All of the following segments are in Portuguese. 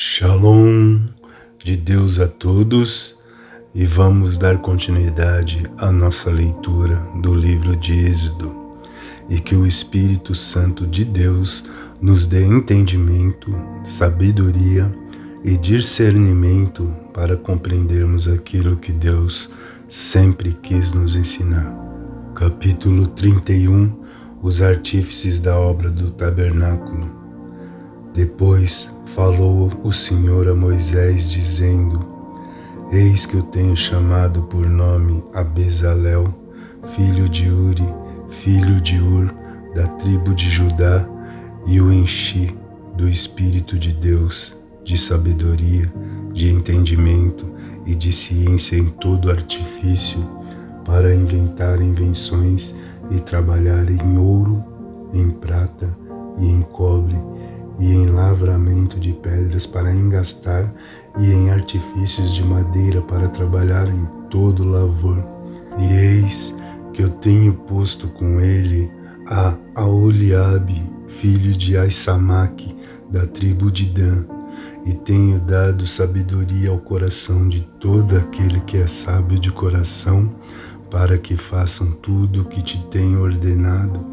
Shalom de Deus a todos, e vamos dar continuidade à nossa leitura do livro de Êxodo, e que o Espírito Santo de Deus nos dê entendimento, sabedoria e discernimento para compreendermos aquilo que Deus sempre quis nos ensinar. Capítulo 31, os artífices da obra do tabernáculo. Depois falou o Senhor a Moisés, dizendo: Eis que eu tenho chamado por nome a Bezalel, filho de Uri, filho de Ur, da tribo de Judá, e o enchi do Espírito de Deus, de sabedoria, de entendimento e de ciência em todo artifício, para inventar invenções e trabalhar em ouro, em prata e em cobre, e em lavramento de pedras para engastar, e em artifícios de madeira para trabalhar em todo lavor. E eis que eu tenho posto com ele a Aholiabe, filho de Aissamaque, da tribo de Dan, e tenho dado sabedoria ao coração de todo aquele que é sábio de coração, para que façam tudo o que te tenho ordenado,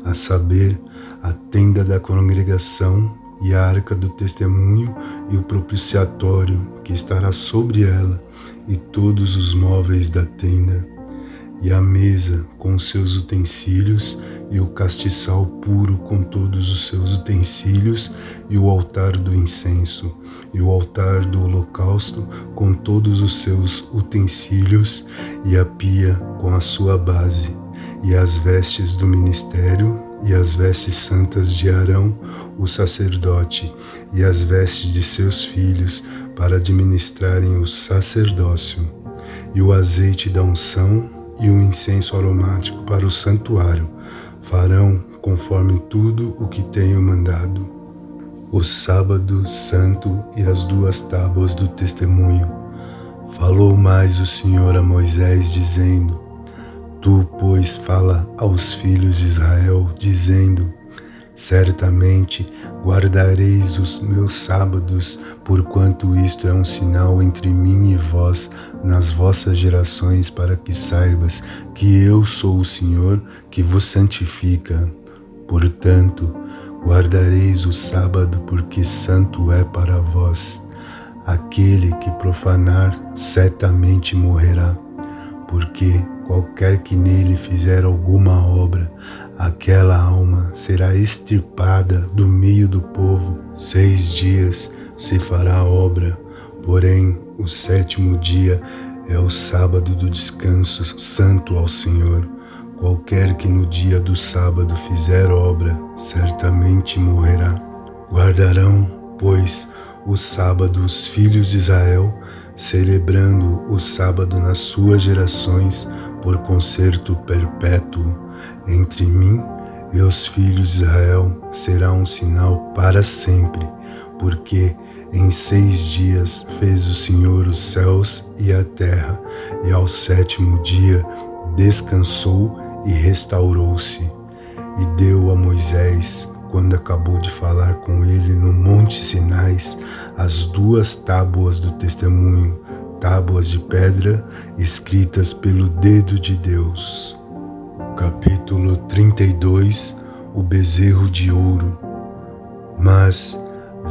a saber, a tenda da congregação e a arca do testemunho e o propiciatório que estará sobre ela, e todos os móveis da tenda, e a mesa com os seus utensílios, e o castiçal puro com todos os seus utensílios, e o altar do incenso, e o altar do holocausto com todos os seus utensílios, e a pia com a sua base, e as vestes do ministério, e as vestes santas de Arão, o sacerdote, e as vestes de seus filhos, para administrarem o sacerdócio, e o azeite da unção, e o incenso aromático para o santuário, farão conforme tudo o que tenho mandado. O sábado santo e as 2 tábuas do testemunho. Falou mais o Senhor a Moisés, dizendo: Tu, pois, fala aos filhos de Israel, dizendo: Certamente guardareis os meus sábados, porquanto isto é um sinal entre mim e vós nas vossas gerações, para que saibas que eu sou o Senhor que vos santifica. Portanto, guardareis o sábado, porque santo é para vós. Aquele que profanar certamente morrerá, porque qualquer que nele fizer alguma obra, aquela alma será extirpada do meio do povo. 6 dias se fará a obra, porém o 7º dia é o sábado do descanso santo ao Senhor. Qualquer que no dia do sábado fizer obra, certamente morrerá. Guardarão, pois, o sábado os filhos de Israel, celebrando o sábado nas suas gerações, por concerto perpétuo entre mim e os filhos de Israel, será um sinal para sempre, porque em 6 dias fez o Senhor os céus e a terra, e ao 7º dia descansou e restaurou-se. E deu a Moisés, quando acabou de falar com ele no monte Sinais, as 2 tábuas do testemunho, tábuas de pedra escritas pelo dedo de Deus. Capítulo 32, o bezerro de ouro. Mas,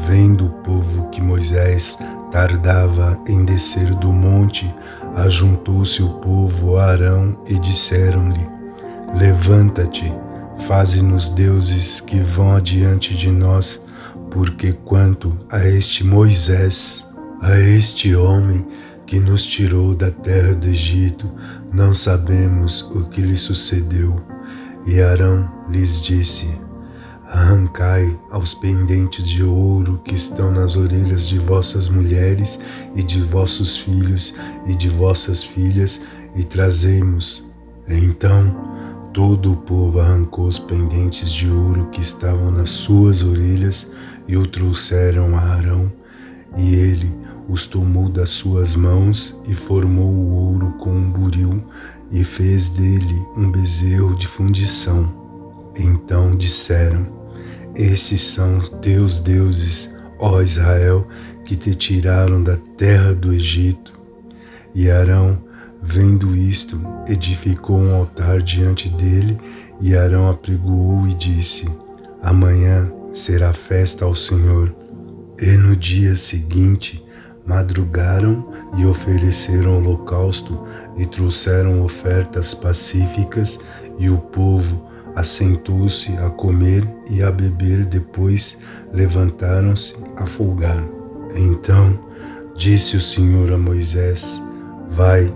vendo o povo que Moisés tardava em descer do monte, ajuntou-se o povo a Arão e disseram-lhe: Levanta-te, faze-nos deuses que vão adiante de nós, porque quanto a este Moisés, a este homem que nos tirou da terra do Egito, não sabemos o que lhe sucedeu. E Arão lhes disse: Arrancai aos pendentes de ouro que estão nas orelhas de vossas mulheres e de vossos filhos e de vossas filhas, e trazei-mos. Então todo o povo arrancou os pendentes de ouro que estavam nas suas orelhas e o trouxeram a Arão, e ele os tomou das suas mãos e formou o ouro com um buril e fez dele um bezerro de fundição. Então disseram: Estes são teus deuses, ó Israel, que te tiraram da terra do Egito. E Arão, vendo isto, edificou um altar diante dele, e Arão apregoou e disse: amanhã será festa ao Senhor. E no dia seguinte madrugaram e ofereceram holocausto e trouxeram ofertas pacíficas, e o povo assentou-se a comer e a beber, depois levantaram-se a folgar. Então disse o Senhor a Moisés: vai,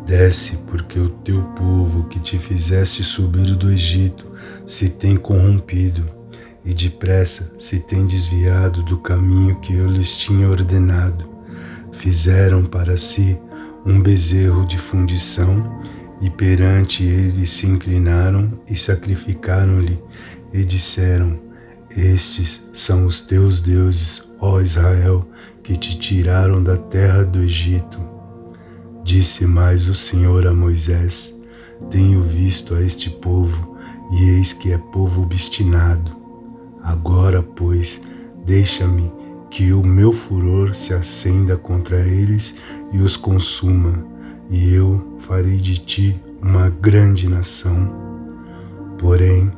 desce, porque o teu povo que te fizeste subir do Egito se tem corrompido, e depressa se tem desviado do caminho que eu lhes tinha ordenado. Fizeram para si um bezerro de fundição, e perante ele se inclinaram e sacrificaram-lhe, e disseram: estes são os teus deuses, ó Israel, que te tiraram da terra do Egito. Disse mais o Senhor a Moisés: tenho visto a este povo, e eis que é povo obstinado. Agora, pois, deixa-me que o meu furor se acenda contra eles e os consuma, e eu farei de ti uma grande nação. Porém,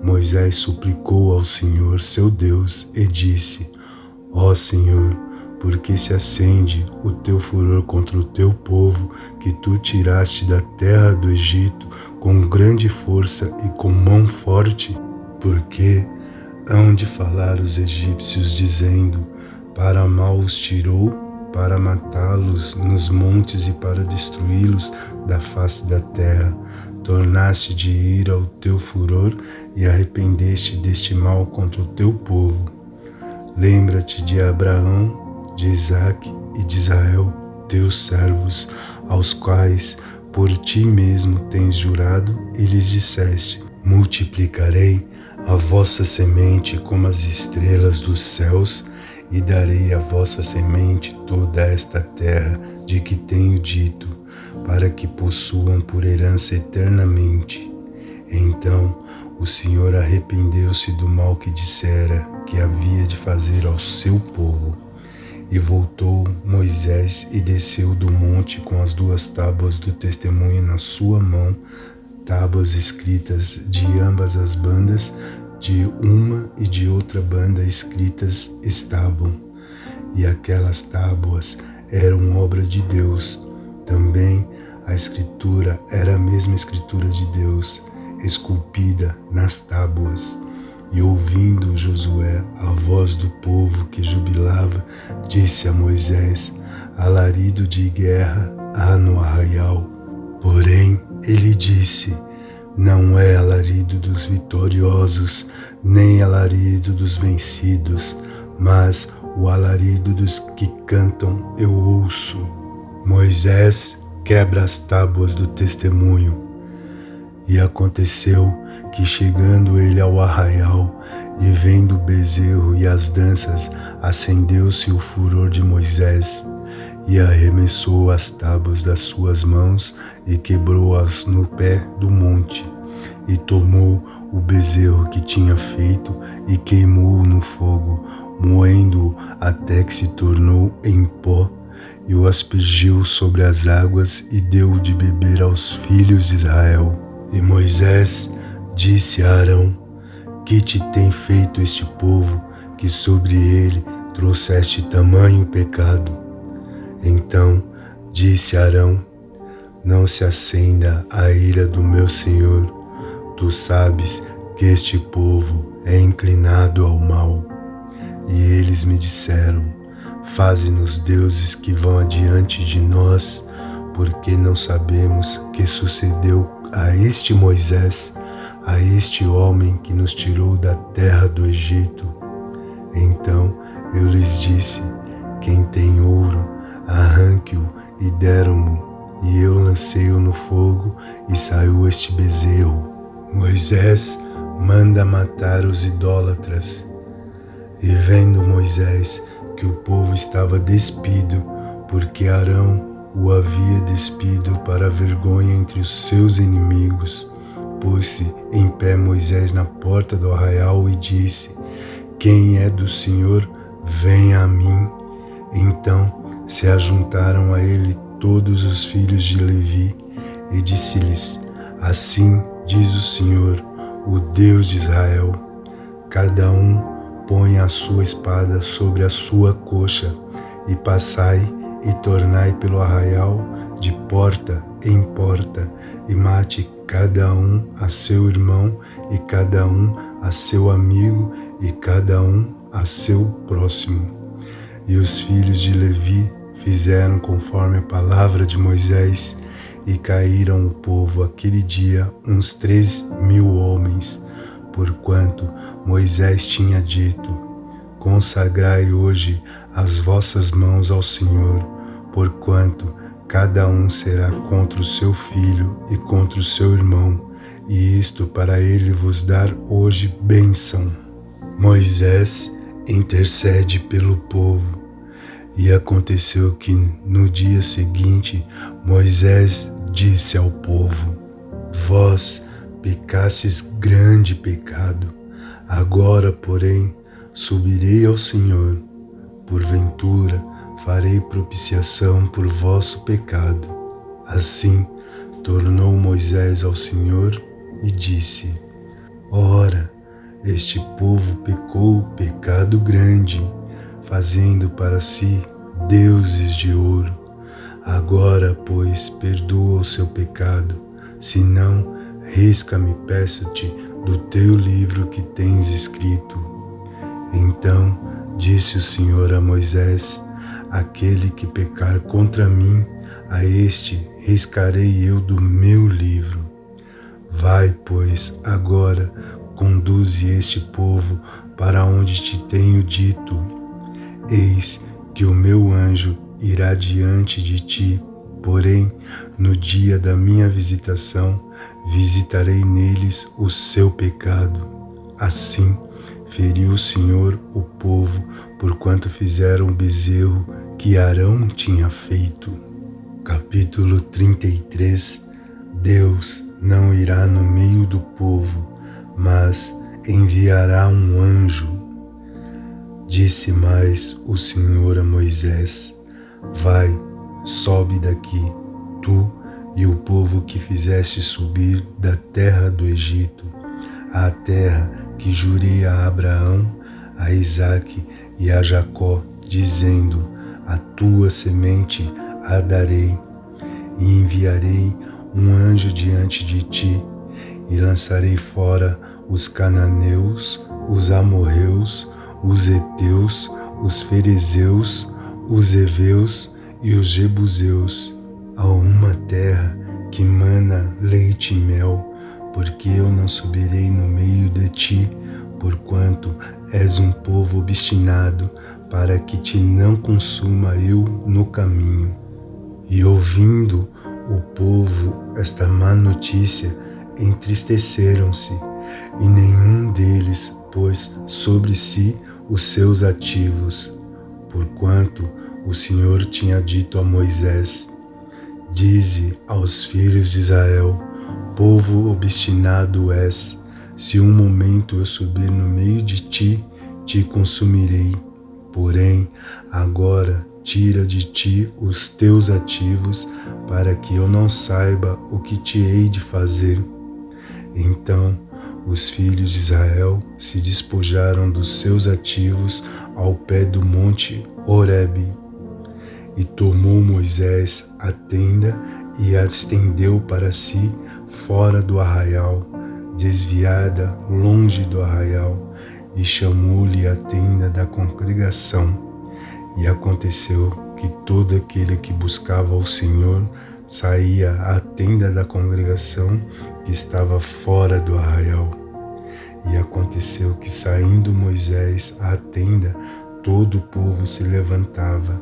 Moisés suplicou ao Senhor seu Deus e disse: ó Senhor, por que se acende o teu furor contra o teu povo, que tu tiraste da terra do Egito com grande força e com mão forte? Porque hão de falar os egípcios, dizendo: para mal os tirou, para matá-los nos montes e para destruí-los da face da terra. Tornaste de ira o teu furor e arrependeste deste mal contra o teu povo. Lembra-te de Abraão, de Isaque e de Israel, teus servos, aos quais por ti mesmo tens jurado, e lhes disseste: multiplicarei a vossa semente como as estrelas dos céus, e darei à vossa semente toda esta terra de que tenho dito, para que possuam por herança eternamente. Então o Senhor arrependeu-se do mal que dissera que havia de fazer ao seu povo. E voltou Moisés e desceu do monte com as 2 tábuas do testemunho na sua mão, tábuas escritas de ambas as bandas, de uma e de outra banda escritas estavam. E aquelas tábuas eram obras de Deus. Também a escritura era a mesma escritura de Deus, esculpida nas tábuas. E ouvindo Josué a voz do povo que jubilava, disse a Moisés: alarido de guerra há no arraial. Porém ele disse: não é alarido dos vitoriosos, nem alarido dos vencidos, mas o alarido dos que cantam eu ouço. Moisés quebra as tábuas do testemunho. E aconteceu que, chegando ele ao arraial e vendo o bezerro e as danças, acendeu-se o furor de Moisés, e arremessou as tábuas das suas mãos e quebrou-as no pé do monte, e tomou o bezerro que tinha feito e queimou-o no fogo, moendo-o até que se tornou em pó, e o aspergiu sobre as águas e deu de beber aos filhos de Israel. E Moisés disse a Arão: que te tem feito este povo, que sobre ele trouxeste tamanho pecado? Então disse Arão: não se acenda a ira do meu Senhor. Tu sabes que este povo é inclinado ao mal. E eles me disseram: faze-nos deuses que vão adiante de nós, porque não sabemos que sucedeu a este Moisés, a este homem que nos tirou da terra do Egito. Então eu lhes disse: quem tem ouro, arranque-o, e deram-mo, e eu lancei-o no fogo, e saiu este bezerro. Moisés manda matar os idólatras. E vendo Moisés que o povo estava despido, porque Arão o havia despido para a vergonha entre os seus inimigos, pôs-se em pé Moisés na porta do arraial e disse: quem é do Senhor, venha a mim. Então se ajuntaram a ele todos os filhos de Levi, e disse-lhes: Assim diz o Senhor, o Deus de Israel: cada um põe a sua espada sobre a sua coxa, e passai e tornai pelo arraial de porta em porta, e mate cada um a seu irmão, e cada um a seu amigo, e cada um a seu próximo. E os filhos de Levi fizeram conforme a palavra de Moisés, e caíram o povo aquele dia uns 3.000 homens, porquanto Moisés tinha dito: consagrai hoje as vossas mãos ao Senhor, porquanto cada um será contra o seu filho e contra o seu irmão, e isto para ele vos dar hoje bênção. Moisés intercede pelo povo. E aconteceu que no dia seguinte Moisés disse ao povo: vós pecastes grande pecado. Agora, porém, subirei ao Senhor. Porventura, farei propiciação por vosso pecado. Assim, tornou Moisés ao Senhor e disse: ora, este povo pecou pecado grande, fazendo para si deuses de ouro. Agora, pois, perdoa o seu pecado, senão risca-me, peço-te, do teu livro que tens escrito. Então disse o Senhor a Moisés: aquele que pecar contra mim, a este riscarei eu do meu livro. Vai, pois, agora, conduze este povo para onde te tenho dito. Eis que o meu anjo irá diante de ti, porém, no dia da minha visitação, visitarei neles o seu pecado. Assim, feriu o Senhor o povo, porquanto fizeram o bezerro que Arão tinha feito. Capítulo 33. Deus não irá no meio do povo, mas enviará um anjo. Disse mais o Senhor a Moisés: vai, sobe daqui, tu e o povo que fizeste subir da terra do Egito, à terra que jurei a Abraão, a Isaque e a Jacó, dizendo: a tua semente a darei, e enviarei um anjo diante de ti, e lançarei fora os cananeus, os amorreus, os heteus, os ferezeus, os heveus e os jebuseus, a uma terra que mana leite e mel, porque eu não subirei no meio de ti, porquanto és um povo obstinado, para que te não consuma eu no caminho. E ouvindo o povo esta má notícia, entristeceram-se, e nenhum deles pôs sobre si os seus ativos, porquanto o Senhor tinha dito a Moisés: dize aos filhos de Israel: povo obstinado és, se um momento eu subir no meio de ti, te consumirei. Porém, agora tira de ti os teus ativos, para que eu não saiba o que te hei de fazer. Então os filhos de Israel se despojaram dos seus ativos ao pé do monte Horebe. E tomou Moisés a tenda e a estendeu para si fora do arraial, desviada longe do arraial, e chamou-lhe a tenda da congregação. E aconteceu que todo aquele que buscava o Senhor saía à tenda da congregação que estava fora do arraial. E aconteceu que, saindo Moisés à tenda, todo o povo se levantava,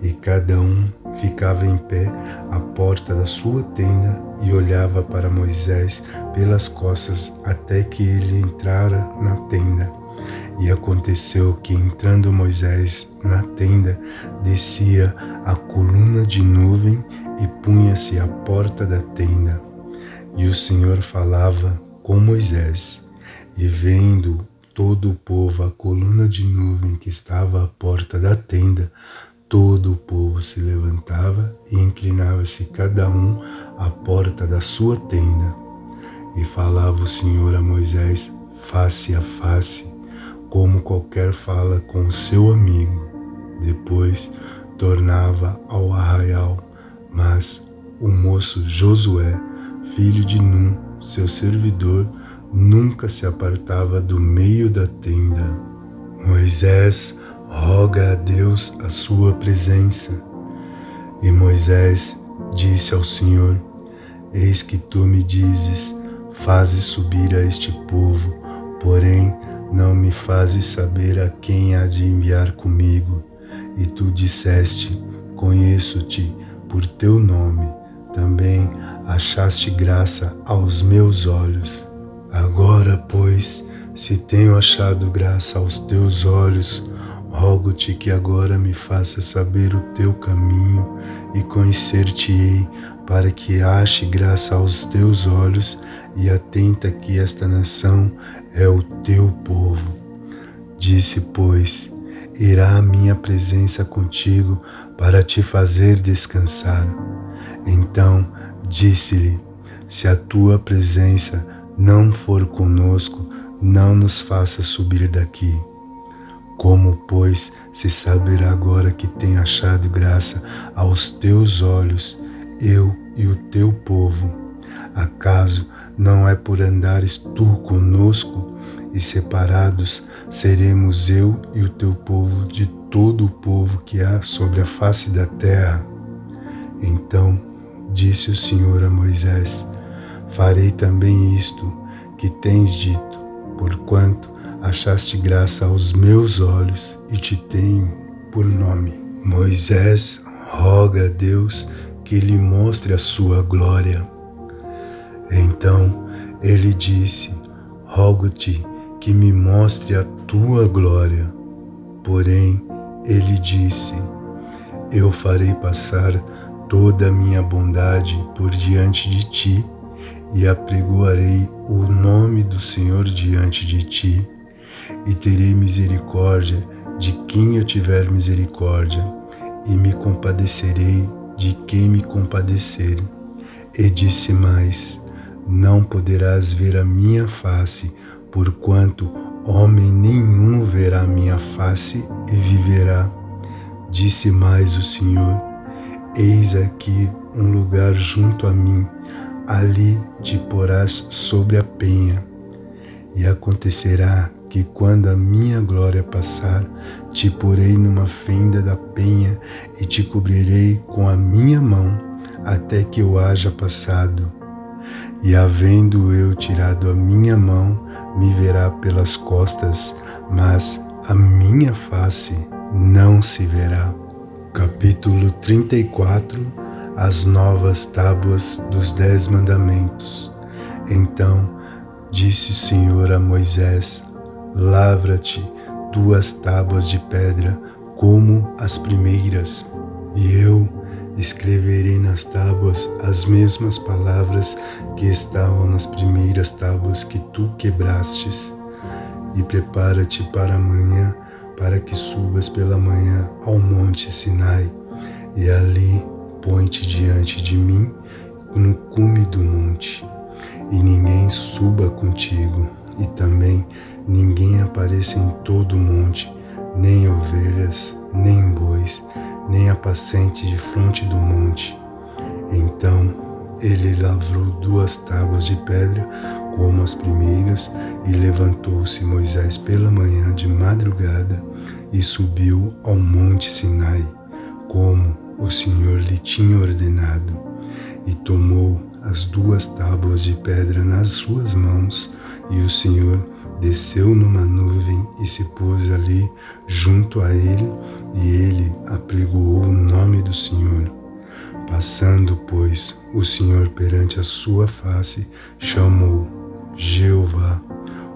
e cada um ficava em pé à porta da sua tenda e olhava para Moisés pelas costas até que ele entrara na tenda. E aconteceu que, entrando Moisés na tenda, descia a coluna de nuvem e punha-se à porta da tenda. E o Senhor falava com Moisés, e vendo todo o povo a coluna de nuvem que estava à porta da tenda, todo o povo se levantava e inclinava-se cada um à porta da sua tenda. E falava o Senhor a Moisés face a face, como qualquer fala com o seu amigo. Depois tornava ao arraial, mas o moço Josué, filho de Num, seu servidor, nunca se apartava do meio da tenda. Moisés roga a Deus a sua presença. E Moisés disse ao Senhor: Eis que tu me dizes, fazes subir a este povo, porém não me fazes saber a quem há de enviar comigo. E tu disseste: Conheço-te por teu nome, também achaste graça aos meus olhos. Agora, pois, se tenho achado graça aos teus olhos, rogo-te que agora me faças saber o teu caminho e conhecer-te-ei, para que ache graça aos teus olhos e atenta que esta nação é o teu povo. Disse, pois, irá a minha presença contigo para te fazer descansar. Então disse-lhe: Se a tua presença não for conosco, não nos faça subir daqui. Como, pois, se saberá agora que tenho achado graça aos teus olhos, eu e o teu povo? Acaso não é por andares tu conosco, e separados seremos eu e o teu povo de todo o povo que há sobre a face da terra? Então disse o Senhor a Moisés: Farei também isto que tens dito, porquanto achaste graça aos meus olhos e te tenho por nome. Moisés roga a Deus que lhe mostre a sua glória. Então ele disse: Rogo-te que me mostre a tua glória. Porém ele disse: Eu farei passar toda a minha bondade por diante de ti, e apregoarei o nome do Senhor diante de ti, e terei misericórdia de quem eu tiver misericórdia, e me compadecerei de quem me compadecer. E disse mais: Não poderás ver a minha face, porquanto homem nenhum verá a minha face e viverá. Disse mais o Senhor: Eis aqui um lugar junto a mim, ali te porás sobre a penha. E acontecerá que quando a minha glória passar, te porei numa fenda da penha e te cobrirei com a minha mão, até que eu haja passado. E havendo eu tirado a minha mão, me verá pelas costas, mas a minha face não se verá. Capítulo 34. As novas tábuas dos 10 mandamentos. Então disse o Senhor a Moisés: Lavra-te 2 tábuas de pedra como as primeiras, e eu escreverei nas tábuas as mesmas palavras que estavam nas primeiras tábuas que tu quebrastes. E prepara-te para amanhã, para que subas pela manhã ao monte Sinai, e ali põe-te diante de mim no cume do monte, e ninguém suba contigo, e também ninguém apareça em todo o monte, nem ovelhas, nem bois, nem apacente de fronte do monte. Então ele lavrou 2 tábuas de pedra como as primeiras, e levantou-se Moisés pela manhã de madrugada e subiu ao monte Sinai, como o Senhor lhe tinha ordenado, e tomou as 2 tábuas de pedra nas suas mãos, e o Senhor desceu numa nuvem e se pôs ali junto a ele, e ele apregoou o nome do Senhor. Passando, pois, o Senhor perante a sua face, chamou: Jeová,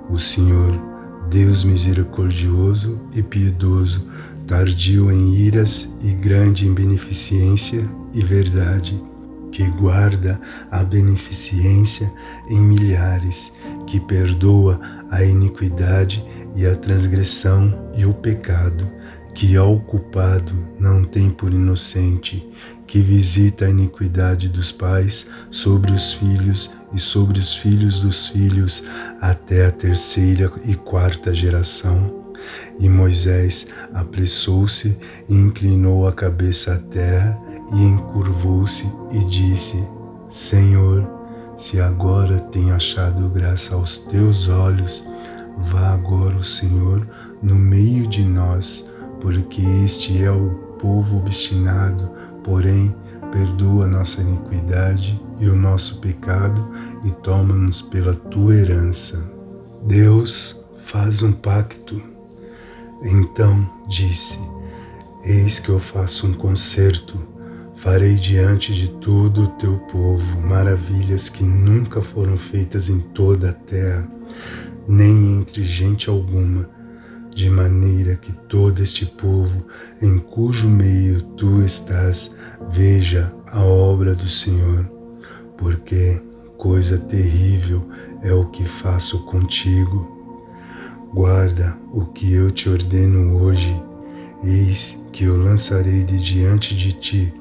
o Senhor, Deus misericordioso e piedoso, tardio em iras e grande em beneficência e verdade, que guarda a beneficência em milhares, que perdoa a iniquidade e a transgressão e o pecado, que ao culpado não tem por inocente, que visita a iniquidade dos pais sobre os filhos e sobre os filhos dos filhos, até a terceira e quarta geração. E Moisés apressou-se e inclinou a cabeça à terra e encurvou-se e disse: Senhor, se agora tenho achado graça aos teus olhos, vá agora o Senhor no meio de nós, porque este é o povo obstinado, porém perdoa nossa iniquidade e o nosso pecado e toma-nos pela tua herança. Deus faz um pacto. Então disse: Eis que eu faço um concerto, farei diante de todo o teu povo maravilhas que nunca foram feitas em toda a terra, nem entre gente alguma, de maneira que todo este povo, em cujo meio tu estás, veja a obra do Senhor, porque coisa terrível é o que faço contigo. Guarda o que eu te ordeno hoje, eis que eu lançarei de diante de ti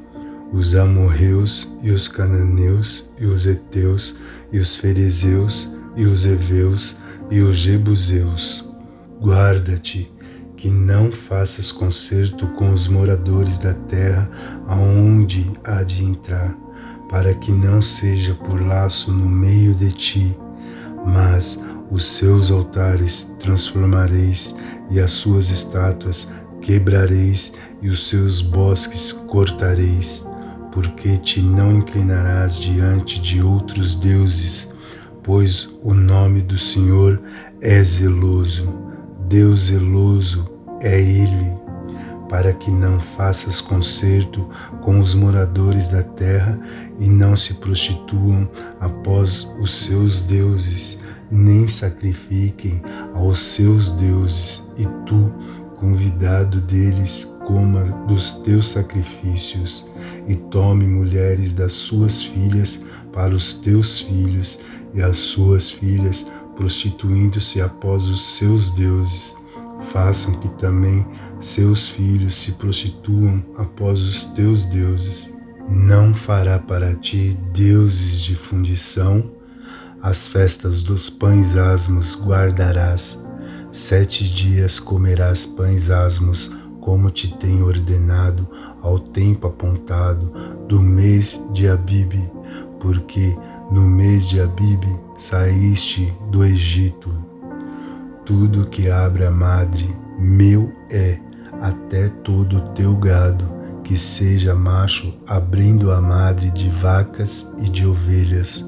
os amorreus e os cananeus e os heteus e os ferezeus e os heveus e os jebuseus. Guarda-te que não faças concerto com os moradores da terra aonde há de entrar, para que não seja por laço no meio de ti, mas os seus altares transformareis e as suas estátuas quebrareis e os seus bosques cortareis, porque te não inclinarás diante de outros deuses, pois o nome do Senhor é zeloso, Deus zeloso é Ele, para que não faças concerto com os moradores da terra e não se prostituam após os seus deuses, nem sacrifiquem aos seus deuses, e tu, convidado deles, coma dos teus sacrifícios, e tome mulheres das suas filhas para os teus filhos, e as suas filhas, prostituindo-se após os seus deuses, façam que também seus filhos se prostituam após os teus deuses. Não fará para ti deuses de fundição. As festas dos pães asmos guardarás. 7 dias comerás pães asmos, como te tenho ordenado, ao tempo apontado do mês de Abibe, porque no mês de Abibe saíste do Egito. Tudo que abre a madre, meu é, até todo o teu gado, que seja macho, abrindo a madre de vacas e de ovelhas.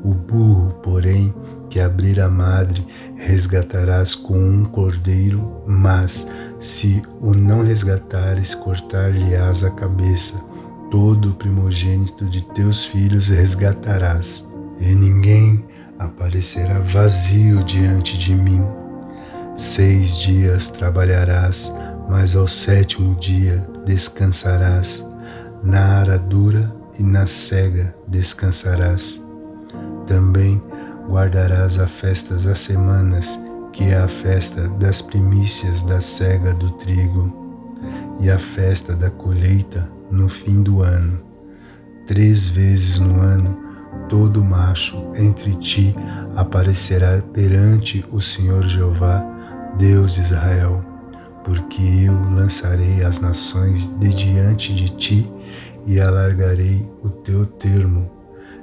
O burro, porém, que abrir a madre, resgatarás com um cordeiro, mas, se o não resgatares, cortar-lhe-ás a cabeça. Todo o primogênito de teus filhos resgatarás, e ninguém aparecerá vazio diante de mim. 6 dias trabalharás, mas ao 7º dia descansarás. Na aradura e na cega descansarás. Também guardarás a festa das semanas, que é a festa das primícias da cega do trigo, e a festa da colheita no fim do ano. 3 vezes no ano, todo macho entre ti aparecerá perante o Senhor Jeová, Deus de Israel, porque eu lançarei as nações de diante de ti e alargarei o teu termo.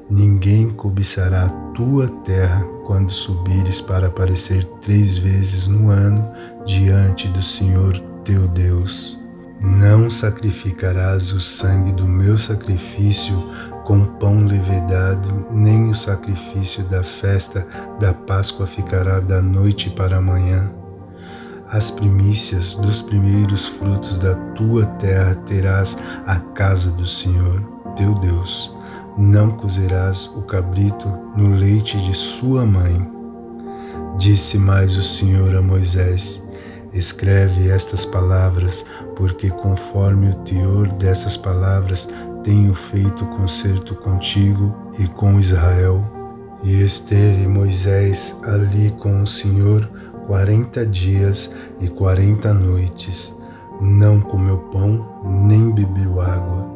Ninguém cobiçará a tua terra quando subires para aparecer 3 vezes no ano diante do Senhor teu Deus. Não sacrificarás o sangue do meu sacrifício com pão levedado, nem o sacrifício da festa da Páscoa ficará da noite para a manhã. As primícias dos primeiros frutos da tua terra terás à casa do Senhor teu Deus. Não cozerás o cabrito no leite de sua mãe. Disse mais o Senhor a Moisés: escreve estas palavras, porque conforme o teor dessas palavras tenho feito concerto contigo e com Israel. E esteve Moisés ali com o Senhor 40 dias e 40 noites, não comeu pão, nem bebeu água,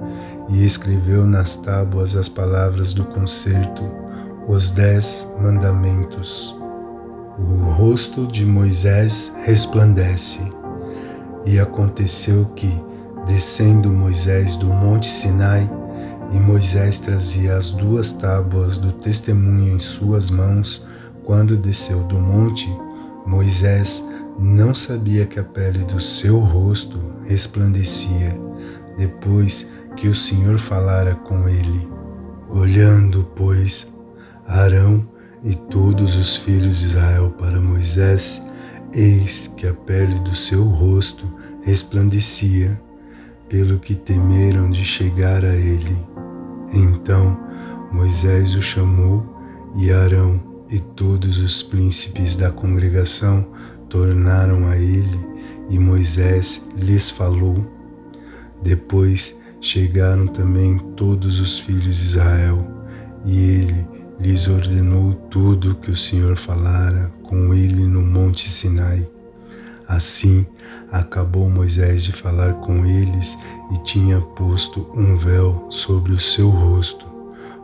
e escreveu nas tábuas as palavras do concerto, os 10 mandamentos. O rosto de Moisés resplandece. E aconteceu que, descendo Moisés do monte Sinai, e Moisés trazia as 2 tábuas do testemunho em suas mãos, quando desceu do monte, Moisés não sabia que a pele do seu rosto resplandecia, depois que o Senhor falara com ele. Olhando, pois, Arão e todos os filhos de Israel para Moisés, eis que a pele do seu rosto resplandecia, pelo que temeram de chegar a ele. Então Moisés o chamou, e Arão e todos os príncipes da congregação tornaram a ele, e Moisés lhes falou. Depois chegaram também todos os filhos de Israel, e ele lhes ordenou tudo o que o Senhor falara com ele no monte Sinai. Assim acabou Moisés de falar com eles, e tinha posto um véu sobre o seu rosto.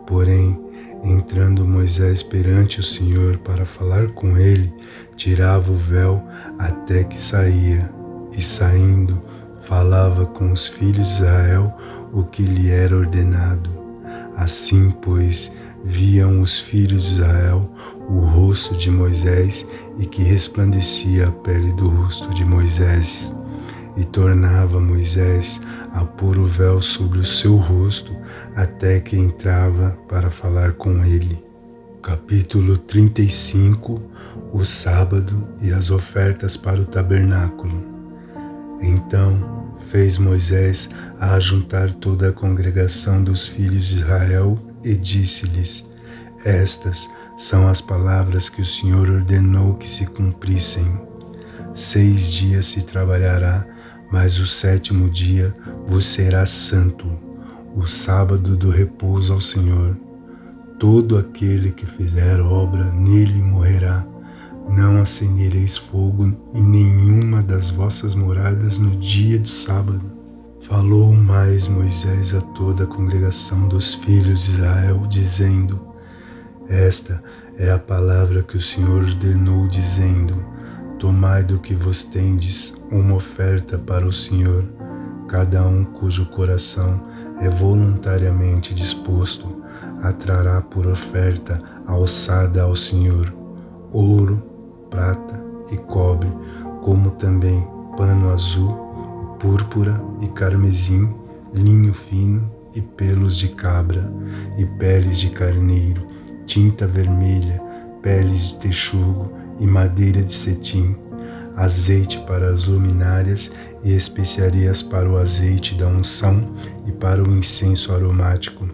Porém, entrando Moisés perante o Senhor para falar com ele, tirava o véu até que saía, e saindo, falava com os filhos de Israel o que lhe era ordenado. Assim, pois, viam os filhos de Israel o rosto de Moisés, e que resplandecia a pele do rosto de Moisés. E tornava Moisés a pôr o véu sobre o seu rosto, até que entrava para falar com ele. Capítulo 35. O sábado e as ofertas para o tabernáculo. Então fez Moisés ajuntar toda a congregação dos filhos de Israel e disse-lhes: Estas são as palavras que o Senhor ordenou que se cumprissem. 6 dias se trabalhará, mas o 7º dia vos será santo, o sábado do repouso ao Senhor. Todo aquele que fizer obra nele morrerá. Não acendereis fogo em nenhuma das vossas moradas no dia do sábado. Falou mais Moisés a toda a congregação dos filhos de Israel, dizendo: Esta é a palavra que o Senhor ordenou, dizendo: Tomai do que vos tendes uma oferta para o Senhor, cada um cujo coração é voluntariamente disposto, trará por oferta alçada ao Senhor ouro, prata e cobre, como também pano azul, púrpura e carmesim, linho fino e pelos de cabra, e peles de carneiro, tinta vermelha, peles de texugo e madeira de cetim, azeite para as luminárias e especiarias para o azeite da unção e para o incenso aromático,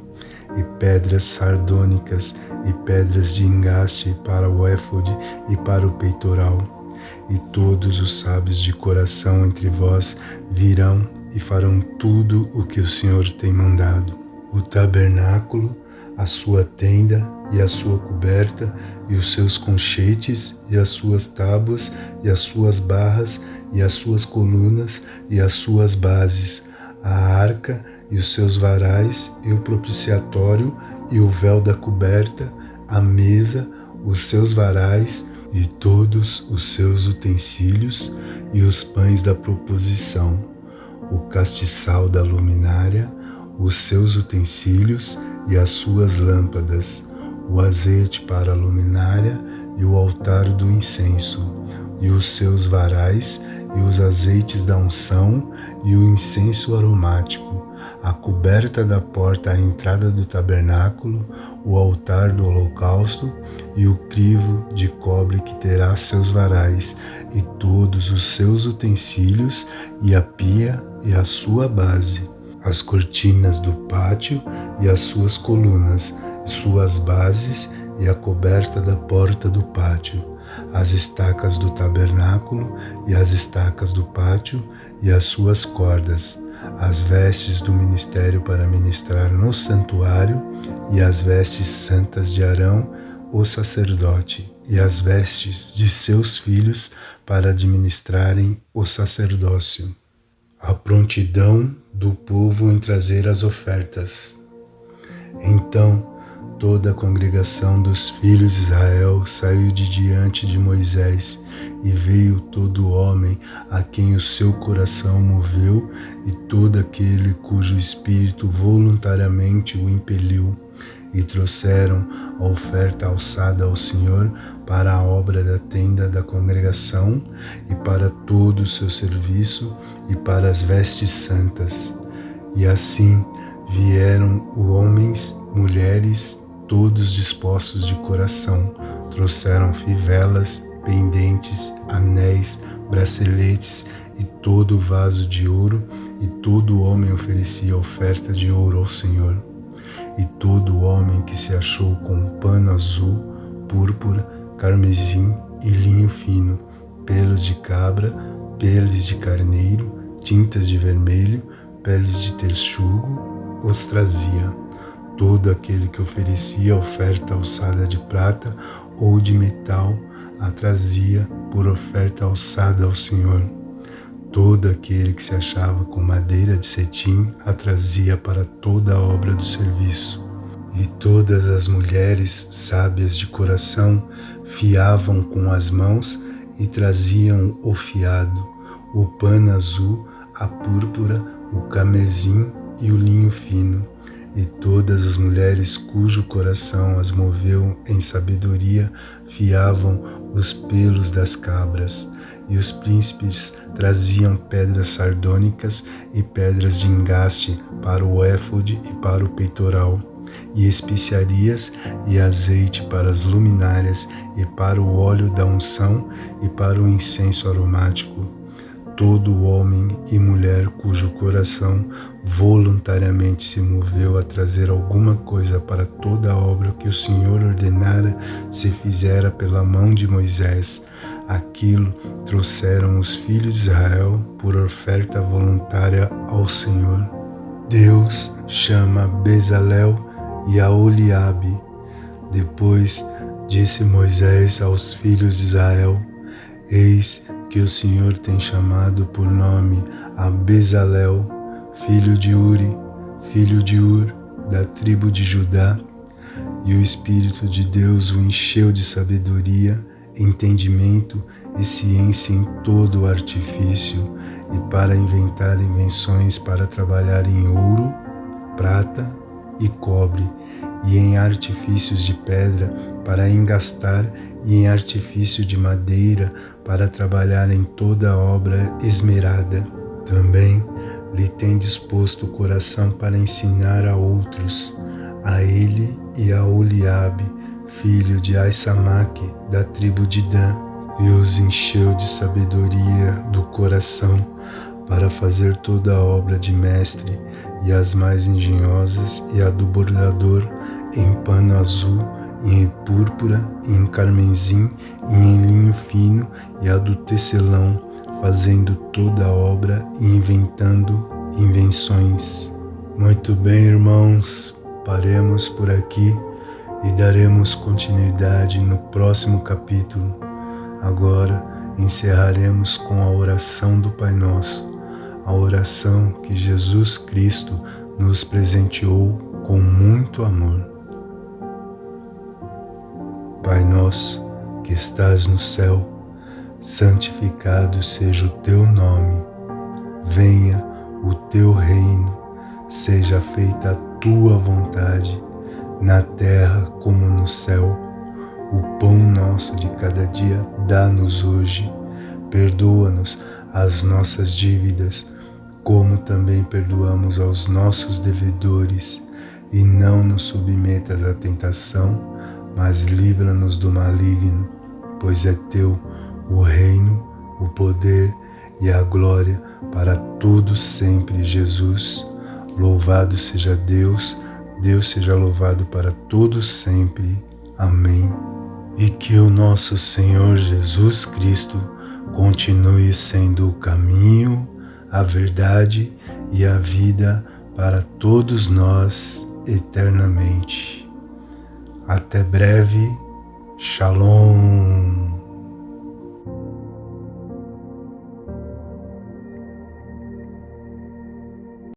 e pedras sardônicas e pedras de engaste para o éfode e para o peitoral. E todos os sábios de coração entre vós virão e farão tudo o que o Senhor tem mandado. O tabernáculo, a sua tenda e a sua coberta, e os seus conchetes, e as suas tábuas, e as suas barras, e as suas colunas, e as suas bases, a arca e os seus varais, e o propiciatório, e o véu da coberta, a mesa, os seus varais, e todos os seus utensílios, e os pães da proposição, o castiçal da luminária, os seus utensílios e as suas lâmpadas, o azeite para a luminária e o altar do incenso, e os seus varais e os azeites da unção e o incenso aromático, a coberta da porta à entrada do tabernáculo, o altar do holocausto e o crivo de cobre que terá seus varais, e todos os seus utensílios, e a pia e a sua base, as cortinas do pátio e as suas colunas, suas bases e a coberta da porta do pátio, as estacas do tabernáculo e as estacas do pátio e as suas cordas, as vestes do ministério para ministrar no santuário e as vestes santas de Arão, o sacerdote, e as vestes de seus filhos para administrarem o sacerdócio. A prontidão do povo em trazer as ofertas. Então toda a congregação dos filhos de Israel saiu de diante de Moisés, e veio todo homem a quem o seu coração moveu, e todo aquele cujo espírito voluntariamente o impeliu, e trouxeram a oferta alçada ao Senhor para a obra da tenda da congregação, e para todo o seu serviço, e para as vestes santas. E assim vieram homens, mulheres, todos dispostos de coração, trouxeram fivelas, pendentes, anéis, braceletes e todo o vaso de ouro, e todo homem oferecia oferta de ouro ao Senhor. E todo homem que se achou com pano azul, púrpura, carmesim e linho fino, pelos de cabra, peles de carneiro, tintas de vermelho, peles de texugo, os trazia. Todo aquele que oferecia oferta alçada de prata ou de metal, a trazia por oferta alçada ao Senhor. Todo aquele que se achava com madeira de cetim, a trazia para toda a obra do serviço. E todas as mulheres sábias de coração fiavam com as mãos e traziam o fiado, o pano azul, a púrpura, o carmesim e o linho fino. E todas as mulheres cujo coração as moveu em sabedoria fiavam os pelos das cabras. E os príncipes traziam pedras sardônicas e pedras de engaste para o éfode e para o peitoral, e especiarias e azeite para as luminárias e para o óleo da unção e para o incenso aromático. Todo homem e mulher cujo coração voluntariamente se moveu a trazer alguma coisa para toda a obra que o Senhor ordenara se fizera pela mão de Moisés, aquilo trouxeram os filhos de Israel por oferta voluntária ao Senhor. Deus chama Bezalel e Aholiabe. Depois disse Moisés aos filhos de Israel: Eis que o Senhor tem chamado por nome a Bezalel, filho de Uri, filho de Ur, da tribo de Judá. E o Espírito de Deus o encheu de sabedoria, entendimento e ciência em todo o artifício, e para inventar invenções para trabalhar em ouro, prata e cobre, e em artifícios de pedra para engastar, e em artifício de madeira para trabalhar em toda a obra esmerada. Também lhe tem disposto o coração para ensinar a outros, a ele e a Aholiabe, filho de Aissamaque, da tribo de Dan, e os encheu de sabedoria do coração para fazer toda a obra de mestre, e as mais engenhosas, e a do bordador, em pano azul, e em púrpura, e em carmesim, e em linho fino, e a do tecelão, fazendo toda a obra e inventando invenções. Muito bem, irmãos, paremos por aqui e daremos continuidade no próximo capítulo. Agora encerraremos com a oração do Pai Nosso, a oração que Jesus Cristo nos presenteou com muito amor. Pai nosso que estás no céu, santificado seja o teu nome. Venha o teu reino, seja feita a tua vontade, na terra como no céu. O pão nosso de cada dia dá-nos hoje. Perdoa-nos as nossas dívidas, como também perdoamos aos nossos devedores. E não nos submetas à tentação, mas livra-nos do maligno, pois é teu o reino, o poder e a glória para todos sempre, Jesus. Louvado seja Deus, Deus seja louvado para todos sempre. Amém. E que o nosso Senhor Jesus Cristo continue sendo o caminho, a verdade e a vida para todos nós eternamente. Até breve Shalom.